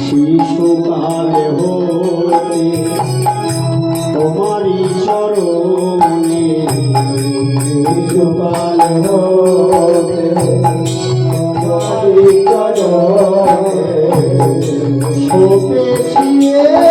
শিশুকালে হতে তোমারই চরণে, শিশুকালে হতে তোমারই চরণে সপেছি এই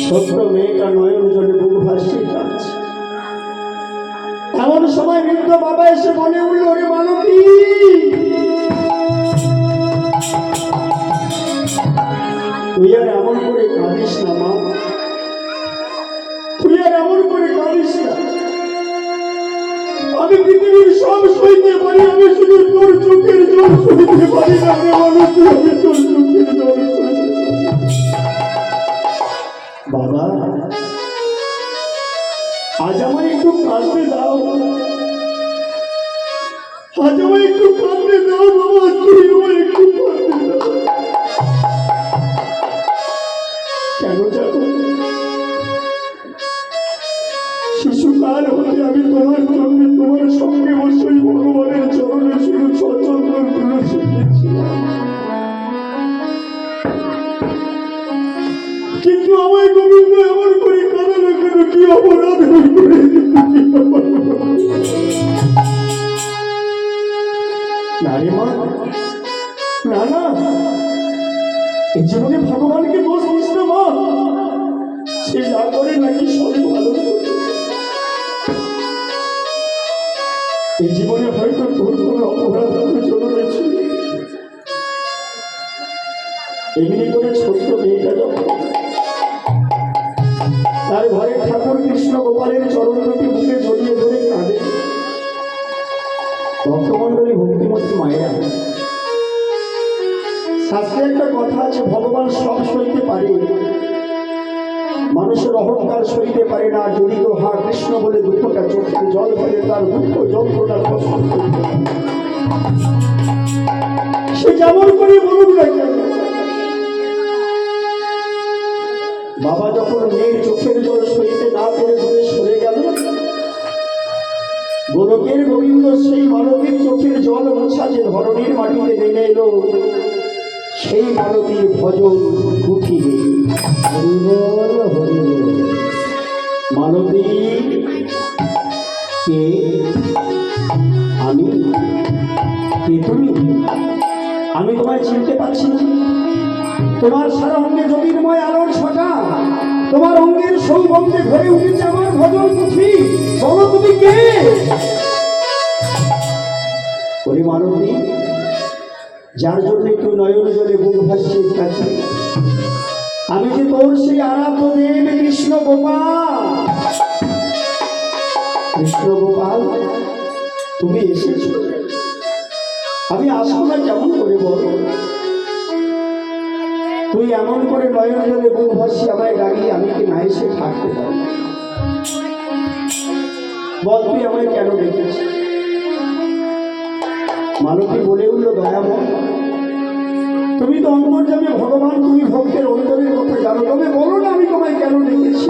ছোট্ট মেয়েটা নয়ন জলে বুক ভাসিয়ে যাচ্ছে। এমন সময় বৃদ্ধ বাবা এসে বলে উঠল, ওরে মালতী, তুই আর এমন করে কাঁদিস না মা, তুই আর এমন করে কাঁদিস না। আমি পৃথিবীর সব সইতে পারি, আমি শুধু তোর চোখের জল সইতে পারি না রে মালতী, আমি তোর চোখের জল সইতে। বাবা, আজ আমার একটু কাঁদতে দাও, আজ আমার একটু কাঁদতে দাও বাবা, তুই আমার একটু কাঁদতে দাও। কেন যাবো? শিশুকাল হতে আমি তোমার জন্য তোমার সঙ্গে বসে ভগবানের চরণে শুধু সচেতন করে শিখেছিলাম, কিন্তু আমার গোবিন্দ এমন করে কাঁদালো কেন? কি অপরাধ করে? নারী মা, না না, এই জীবনে ভগবানকে দোষ দিস না মা, সে যা করে নাকি সবই ভালো। এই জীবনে হয়তো তোর কোনো অপরাধ জন্য রয়েছে। এমনি করে ছোট্ট মেয়েটা যখন তার ঘরে ঠাকুর কৃষ্ণ গোপালের চরণ দুটি বুকে জড়িয়ে ধরে কাঁদে, ভক্তমণ্ডলী ভক্তিমতী মায়েরা, শাস্ত্রে একটা কথা আছে, ভগবান সব সইতে পারে, মানুষের অহংকার সইতে পারে না। যদি তো হা কৃষ্ণ বলে দুঃখটা চোখে জল ফেলে, তার দুঃখ যন্ত্রটা কষ্ট সে যেমন করে বলুন না কেন, গোলকের গোবিন্দ সেই মালতীর চোখের জল মোছা যে ধরনের মাটিতে নেমে এলো, সেই মালতীর ভজন উঠিয়ে মালতী কে? আমি কে তুমি? আমি তোমায় চিনতে পারছি না। তোমার সারা অঙ্গে জ্যোতির্ময় আলোর ছটা, তোমার অঙ্গের সৌগন্ধে ভরে উঠেছে আমার ভজন পুঁথি। বলো তুমি কে? ওরে মালতী, যার জন্য তুই নয়ন জলে বুক ভাসিয়ে কাছে, আমি যে তোর সেই আরাধ্য দেব কৃষ্ণ গোপাল। কৃষ্ণ গোপাল, তুমি এসেছো, আমি আসবো না কেমন করে বল? তুই এমন করে নয়ন জলে বুক ভাসিয়ে আমায় ডাকিয়ে আমি কি না এসে থাকতে পারি? বল তুই আমায় কেন ডেকেছিস? মালতী বলে উঠল, দয়াময়, তুমি তো অন্তর্যামী ভগবান, তুমি ভক্তের অন্তরের কথা জানো, তবে বলো না আমি তোমায় কেন ডেকেছি?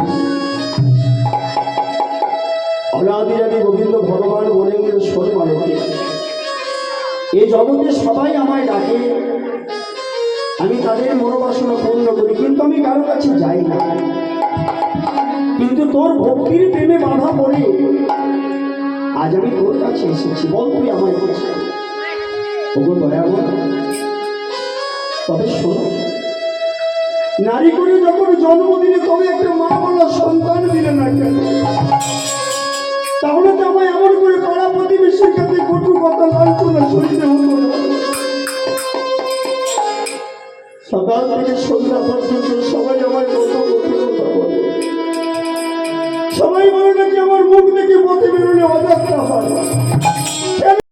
অনাদিরাদি গোবিন্দ ভগবান বলে উঠল, শোন মালতী, এই জগতে সবাই আমায় ডাকে, আমি তাদের মনোবাসনা পূর্ণ করি, কিন্তু আমি কারো কাছে যাই না। কিন্তু তোর ভক্তির প্রেমে বাধা পড়ে আজ আমি তোর কাছে এসেছি। বল তুই আমায় বলছি? ওগো দয়াময়, তবে শোনো, নারী করে যখন জন্ম দিলে তবে একটা মা বলা সন্তান দিলে না কেন? তাহলে তো আমায় এমন করে পাড়া প্রতিবেশীর কাছে কটু কথা লাঞ্ছনা সইতে হতো না। সকাল থেকে সন্ধ্যা পর্যন্ত সবাই আমায় কত কটু কথা বলে, সবাই বলে